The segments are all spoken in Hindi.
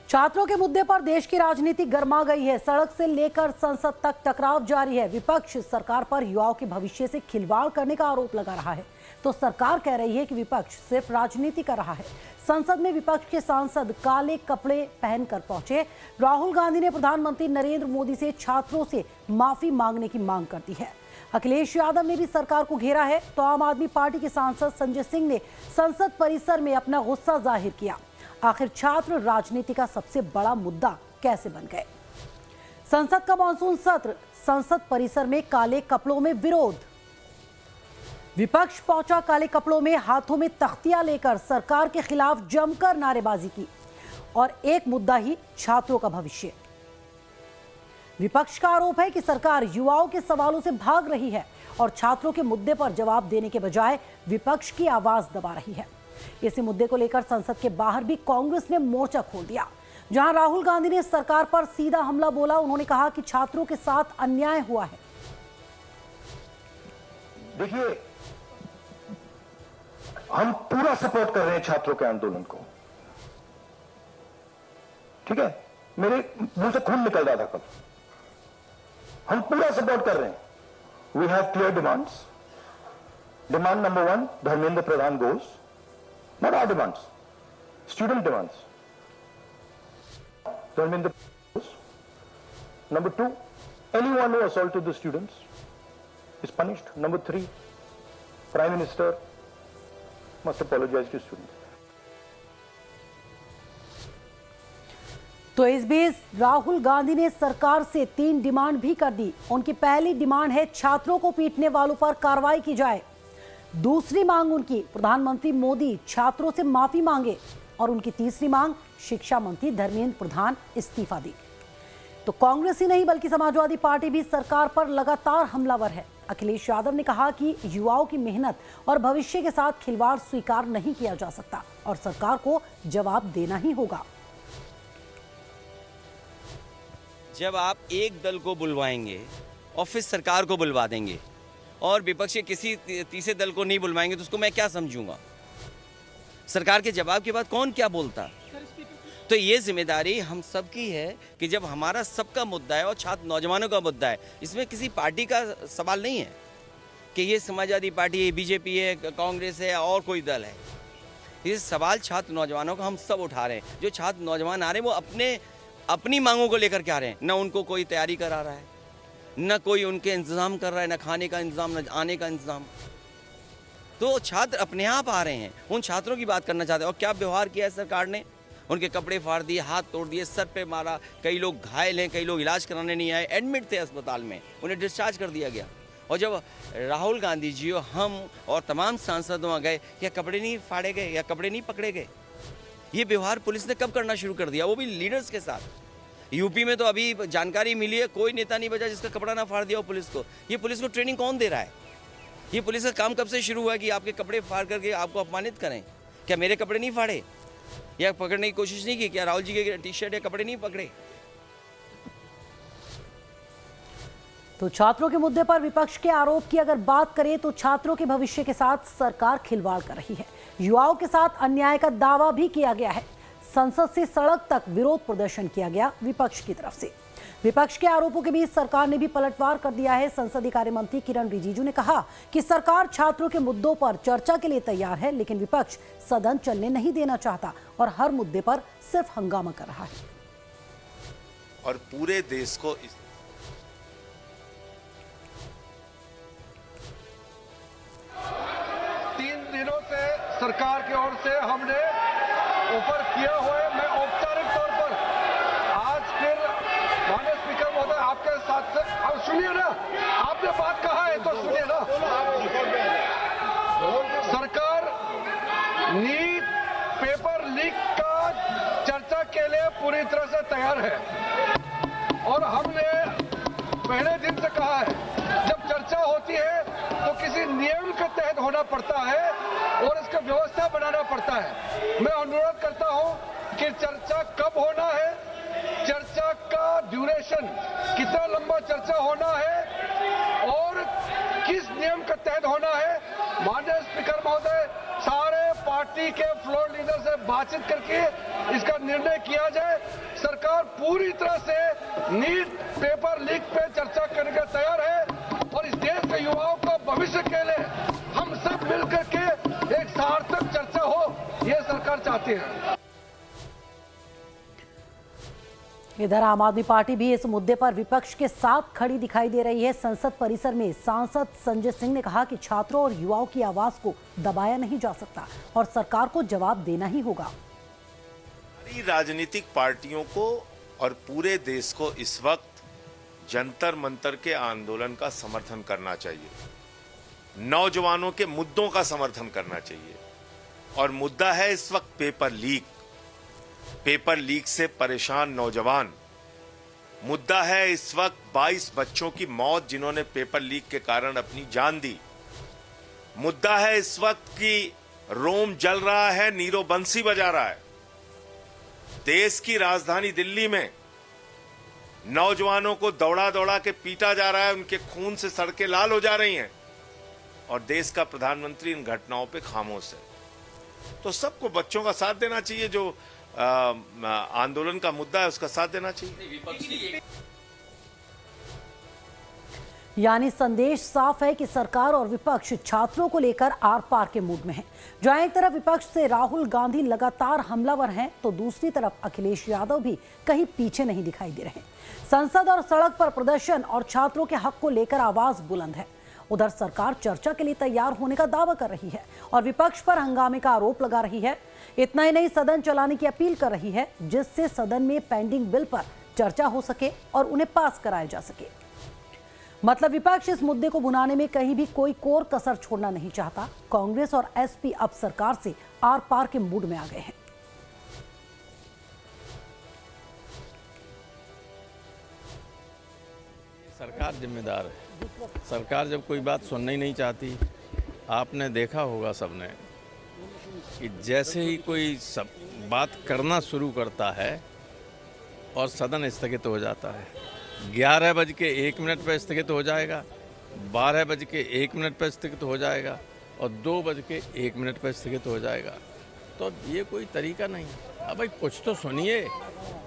छात्रों के मुद्दे पर देश की राजनीति गर्मा गई है। सड़क से लेकर संसद तक टकराव जारी है। विपक्ष सरकार पर युवाओं के भविष्य से खिलवाड़ करने का आरोप लगा रहा है, तो सरकार कह रही है कि विपक्ष सिर्फ राजनीति कर रहा है। संसद में विपक्ष के सांसद काले कपड़े पहनकर पहुंचे। राहुल गांधी ने प्रधानमंत्री नरेंद्र मोदी से छात्रों से माफी मांगने की मांग कर दी है। अखिलेश यादव ने भी सरकार को घेरा है, तो आम आदमी पार्टी के सांसद संजय सिंह ने संसद परिसर में अपना गुस्सा जाहिर किया। आखिर छात्र राजनीति का सबसे बड़ा मुद्दा कैसे बन गए? संसद का मानसून सत्र, संसद परिसर में काले कपड़ों में विरोध। विपक्ष पहुंचा काले कपड़ों में, हाथों में तख्तियां लेकर सरकार के खिलाफ जमकर नारेबाजी की। और एक मुद्दा ही छात्रों का भविष्य। विपक्ष का आरोप है कि सरकार युवाओं के सवालों से भाग रही है और छात्रों के मुद्दे पर जवाब देने के बजाय विपक्ष की आवाज दबा रही है। इसी मुद्दे को लेकर संसद के बाहर भी कांग्रेस ने मोर्चा खोल दिया, जहां राहुल गांधी ने सरकार पर सीधा हमला बोला। उन्होंने कहा कि छात्रों के साथ अन्याय हुआ है। देखिए, हम पूरा सपोर्ट कर रहे हैं छात्रों के आंदोलन को, ठीक है। मेरे मुंह से खून निकल रहा था कल। हम पूरा सपोर्ट कर रहे हैं। We have clear demands. Demand number 1, Dharmendra Pradhan goes. Not our demands, student demands. Dharmendra goes. Number 2, anyone who assaulted the students is punished. Number 3, Prime Minister must apologize to students. तो इस बीच राहुल गांधी ने सरकार से 3 डिमांड भी कर दी। उनकी पहली डिमांड है छात्रों को पीटने वालों पर कार्रवाई की जाए। दूसरी मांग उनकी, प्रधानमंत्री मोदी छात्रों से माफी मांगे। और उनकी तीसरी मांग, शिक्षा मंत्री धर्मेंद्र प्रधान इस्तीफा दी। तो कांग्रेस ही नहीं बल्कि समाजवादी पार्टी भी सरकार पर लगातार हमलावर है। अखिलेश यादव ने कहा कि युवाओं की मेहनत और भविष्य के साथ खिलवाड़ स्वीकार नहीं किया जा सकता और सरकार को जवाब देना ही होगा। जब आप एक दल को बुलवाएंगे और फिर सरकार को बुलवा देंगे और विपक्ष के किसी तीसरे दल को नहीं बुलवाएंगे, तो उसको मैं क्या समझूंगा? सरकार के जवाब के बाद कौन क्या बोलता? तो ये जिम्मेदारी हम सब की है कि जब हमारा सबका मुद्दा है और छात्र नौजवानों का मुद्दा है, इसमें किसी पार्टी का सवाल नहीं है कि ये समाजवादी पार्टी है, बीजेपी है, कांग्रेस है और कोई दल है। ये सवाल छात्र नौजवानों का हम सब उठा रहे हैं। जो छात्र नौजवान आ रहे हैं वो अपनी मांगों को लेकर के आ रहे हैं। न उनको कोई तैयारी करा रहा है, न कोई उनके इंतजाम कर रहा है, न खाने का इंतजाम, न आने का इंतजाम। तो छात्र अपने आप आ रहे हैं। उन छात्रों की बात करना चाहते हैं। और क्या व्यवहार किया है सरकार ने? उनके कपड़े फाड़ दिए, हाथ तोड़ दिए, सर पे मारा। कई लोग घायल हैं, कई लोग इलाज कराने नहीं आए, एडमिट थे अस्पताल में, उन्हें डिस्चार्ज कर दिया गया। और जब राहुल गांधी जी और हम और तमाम सांसद वहाँ गए, क्या कपड़े नहीं फाड़े गए या कपड़े नहीं पकड़े गए? ये व्यवहार पुलिस ने कब करना शुरू कर दिया, वो भी लीडर्स के साथ। यूपी में तो अभी जानकारी मिली है, कोई नेता नहीं बचा जिसका कपड़ा ना फाड़ दिया हो पुलिस को। ये पुलिस को ट्रेनिंग कौन दे रहा है? ये पुलिस का काम कब से शुरू हुआ कि आपके कपड़े फाड़ करके आपको अपमानित करें? क्या मेरे कपड़े नहीं फाड़े या पकड़ने की कोशिश नहीं की? क्या राहुल जी के टी शर्ट या कपड़े नहीं पकड़े? तो छात्रों के मुद्दे पर विपक्ष के आरोप की अगर बात करें तो छात्रों के भविष्य के साथ सरकार खिलवाड़ कर रही है। युवाओं के साथ अन्याय का दावा भी किया गया है। संसद से सड़क तक विरोध प्रदर्शन किया गया विपक्ष की तरफ से। विपक्ष के आरोपों के बीच सरकार ने भी पलटवार कर दिया है। संसदीय कार्य मंत्री किरण रिजिजू ने कहा कि सरकार छात्रों के मुद्दों पर चर्चा के लिए तैयार है, लेकिन विपक्ष सदन चलने नहीं देना चाहता और हर मुद्दे पर सिर्फ हंगामा कर रहा है। और पूरे देश को 3 दिनों से सरकार की ओर से हमने ऑफर किया हुआ है। मैं औपचारिक तौर पर आज फिर माननीय स्पीकर महोदय आपके साथ से, अब सुनिए ना, आपने बात कहा है तो सुनिए ना। सरकार नीट पेपर लीक का चर्चा के लिए पूरी तरह से तैयार है और हमने पहले दिन से कहा है, जब चर्चा होती है तो किसी नियम के तहत होना पड़ता है और इसका व्यवस्था बनाना पड़ता है। मैं अनुरोध करता हूं कि चर्चा कब होना है, चर्चा का ड्यूरेशन, कितना लंबा चर्चा होना है और किस नियम के तहत होना है, माननीय स्पीकर महोदय सारे पार्टी के फ्लोर लीडर से बातचीत करके इसका निर्णय किया जाए। सरकार पूरी तरह से नीट पेपर लीक पे चर्चा करने के तैयार है और इस देश के युवाओं को भविष्य के लिए हम सब मिलकर के एक सार्थक चर्चा हो, ये सरकार चाहती है। इधर आम आदमी पार्टी भी इस मुद्दे पर विपक्ष के साथ खड़ी दिखाई दे रही है। संसद परिसर में सांसद संजय सिंह ने कहा कि छात्रों और युवाओं की आवाज को दबाया नहीं जा सकता और सरकार को जवाब देना ही होगा। सारी राजनीतिक पार्टियों को और पूरे देश को इस वक्त जंतर मंतर के आंदोलन का समर्थन करना चाहिए, नौजवानों के मुद्दों का समर्थन करना चाहिए। और मुद्दा है इस वक्त पेपर लीक, पेपर लीक से परेशान नौजवान। मुद्दा है इस वक्त 22 बच्चों की मौत जिन्होंने पेपर लीक के कारण अपनी जान दी। मुद्दा है इस वक्त कि रोम जल रहा है, नीरो बंसी बजा रहा है। देश की राजधानी दिल्ली में नौजवानों को दौड़ा दौड़ा के पीटा जा रहा है, उनके खून से सड़कें लाल हो जा रही हैं और देश का प्रधानमंत्री इन घटनाओं पे खामोश है। तो सबको बच्चों का साथ देना चाहिए, जो आंदोलन का मुद्दा है उसका साथ देना चाहिए। यानी संदेश साफ है कि सरकार और विपक्ष छात्रों को लेकर आर पार के मूड में है। जहां एक तरफ विपक्ष से राहुल गांधी लगातार हमलावर हैं, तो दूसरी तरफ अखिलेश यादव भी कहीं पीछे नहीं दिखाई दे रहे। संसद और सड़क पर प्रदर्शन और छात्रों के हक को लेकर आवाज बुलंद है। उधर सरकार चर्चा के लिए तैयार होने का दावा कर रही है और विपक्ष पर हंगामे का आरोप लगा रही है। इतना ही नहीं, सदन चलाने की अपील कर रही है, जिससे सदन में पेंडिंग बिल पर चर्चा हो सके और उन्हें पास कराया जा सके। मतलब विपक्ष इस मुद्दे को भुनाने में कहीं भी कोई कोर कसर छोड़ना नहीं चाहता। कांग्रेस और एसपी अब सरकार से आर पार के मूड में आ गए हैं। सरकार जिम्मेदार है। सरकार जब कोई बात सुनना ही नहीं चाहती, आपने देखा होगा सबने कि जैसे ही कोई सब बात करना शुरू करता है और सदन स्थगित हो जाता है, 11:01 पर स्थगित हो जाएगा, 12:01 पर स्थगित हो जाएगा और 2:01 पर स्थगित हो जाएगा। तो ये कोई तरीका नहीं। अब भाई कुछ तो सुनिए,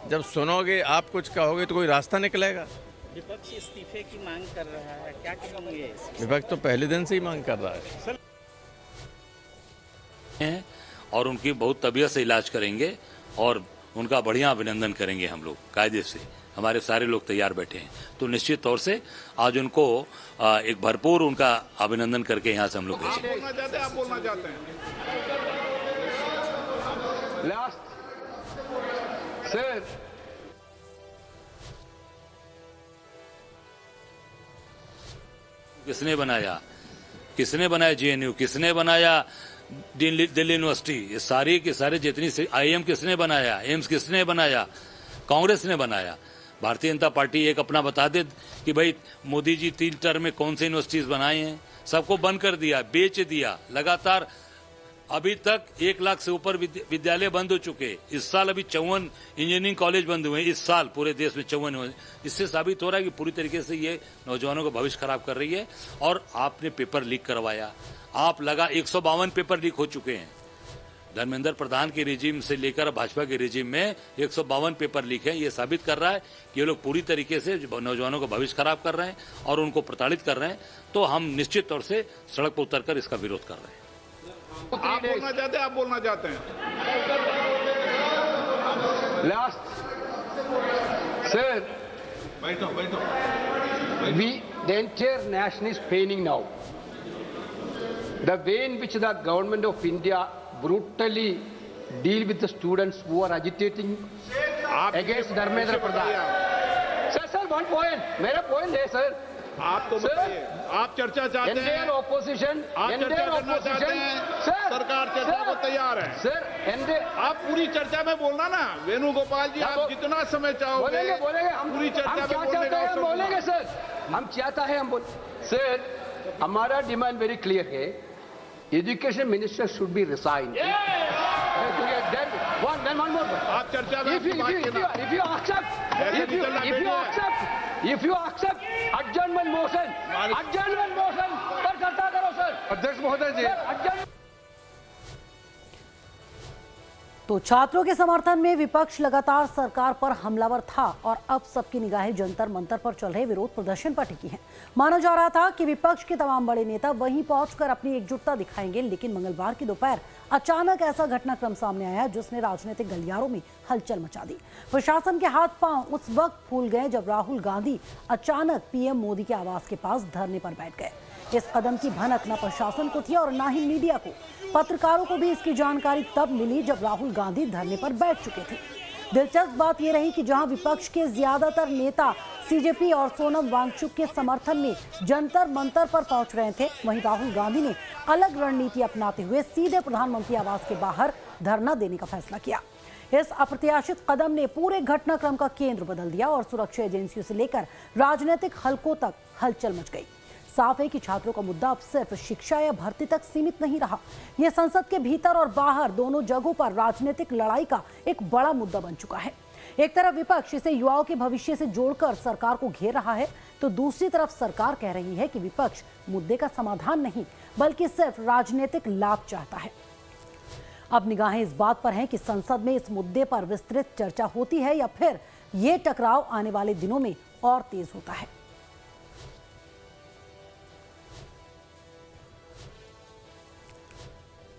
जब सुनोगे आप कुछ कहोगे तो कोई रास्ता निकलेगा। विपक्ष इस्तीफे की मांग कर रहा है, क्या कहेंगे? विपक्ष तो पहले दिन से ही मांग कर रहा है और उनकी बहुत तबीयत से इलाज करेंगे और उनका बढ़िया अभिनंदन करेंगे। हम लोग कायदे से, हमारे सारे लोग तैयार बैठे हैं, तो निश्चित तौर से आज उनको एक भरपूर उनका अभिनंदन करके यहाँ से हम लोग भेजेंगे। आप बोलना चाहते हैं? लास्ट सर, किसने बनाया जेएनयू, किसने बनाया दिल्ली यूनिवर्सिटी, ये सारी की सारी जितनी आईएम किसने बनाया, एम्स किसने बनाया? कांग्रेस ने बनाया। भारतीय जनता पार्टी एक अपना बता दे कि भाई मोदी जी 3 टर्म में कौन से यूनिवर्सिटीज बनाए हैं? सबको बंद कर दिया, बेच दिया। लगातार अभी तक 1 लाख से ऊपर विद्यालय बंद हो चुके। इस साल अभी 54 इंजीनियरिंग कॉलेज बंद हुए। इस साल पूरे देश में 54। इससे साबित हो रहा है कि पूरी तरीके से ये नौजवानों का भविष्य खराब कर रही है। और आपने पेपर लीक करवाया, आप लगा 152 पेपर लीक हो चुके हैं। धर्मेंद्र प्रधान के रिजीम से लेकर भाजपा के रिजीम में 152 पेपर लीक है। ये साबित कर रहा है कि ये लोग पूरी तरीके से नौजवानों का भविष्य खराब कर रहे हैं और उनको प्रताड़ित कर रहे हैं। तो हम निश्चित तौर से सड़क पर उतरकर इसका विरोध कर रहे हैं। आप बोलना चाहते हैं? आप बोलना चाहते हैं? लास्ट सर, बैठो। The entire nation is paining now. The way in which the government of India brutally deal with the students who are agitating against Dharmendra Pradhan. Sir, one point. मेरा point है sir. आप तो बताइए, आप चर्चा चाहते हैं? Entire opposition. आप चर्चा करना चाहते हैं? Sir, सरकार चर्चा को तैयार है। Sir, आप पूरी चर्चा में बोलना ना, वेणुगोपाल जी, आप जितना समय चाहोगे बोलेंगे हम पूरी चर्चा में क्या बोलने चाहते का हैं हम अवसर बोलेंगे सर। हम चाहता है हम बोल सर, हमारा डिमांड वेरी क्लियर है। Education minister should be resign. आप चर्चा में if you accept adjournment motion पर चर्चा करो सर। अध्यक्ष महोदय जी, तो छात्रों के समर्थन में विपक्ष लगातार सरकार पर हमलावर था और अब सबकी निगाहें जंतर मंतर पर चल रहे विरोध प्रदर्शन पर टिकी हैं। माना जा रहा था कि विपक्ष के तमाम बड़े नेता वहीं पहुंचकर अपनी एकजुटता दिखाएंगे, लेकिन मंगलवार की दोपहर अचानक ऐसा घटनाक्रम सामने आया जिसने राजनीतिक गलियारों में हलचल मचा दी। प्रशासन के हाथ पांव उस वक्त फूल गए जब राहुल गांधी अचानक पीएम मोदी के आवास के पास धरने पर बैठ गए। इस कदम की भनक न प्रशासन को थी और न ही मीडिया को। पत्रकारों को भी इसकी जानकारी तब मिली जब राहुल गांधी धरने पर बैठ चुके थे। दिलचस्प बात यह रही कि जहां विपक्ष के ज्यादातर नेता सीजेपी और सोनम वांगचुक के समर्थन में जंतर मंतर पर पहुंच रहे थे, वहीं राहुल गांधी ने अलग रणनीति अपनाते हुए सीधे प्रधानमंत्री आवास के बाहर धरना देने का फैसला किया। इस अप्रत्याशित कदम ने पूरे घटनाक्रम का केंद्र बदल दिया और सुरक्षा एजेंसियों से लेकर राजनीतिक हलकों तक हलचल मच गई। साफ है कि छात्रों का मुद्दा अब सिर्फ शिक्षा या भर्ती तक सीमित नहीं रहा। यह संसद के भीतर और बाहर दोनों जगहों पर राजनीतिक लड़ाई का एक बड़ा मुद्दा बन चुका है। एक तरफ विपक्ष इसे युवाओं के भविष्य से जोड़कर सरकार को घेर रहा है, तो दूसरी तरफ सरकार कह रही है कि विपक्ष मुद्दे का समाधान नहीं बल्कि सिर्फ राजनीतिक लाभ चाहता है। अब निगाहें इस बात पर हैं कि संसद में इस मुद्दे पर विस्तृत चर्चा होती है या फिर ये टकराव आने वाले दिनों में और तेज होता है।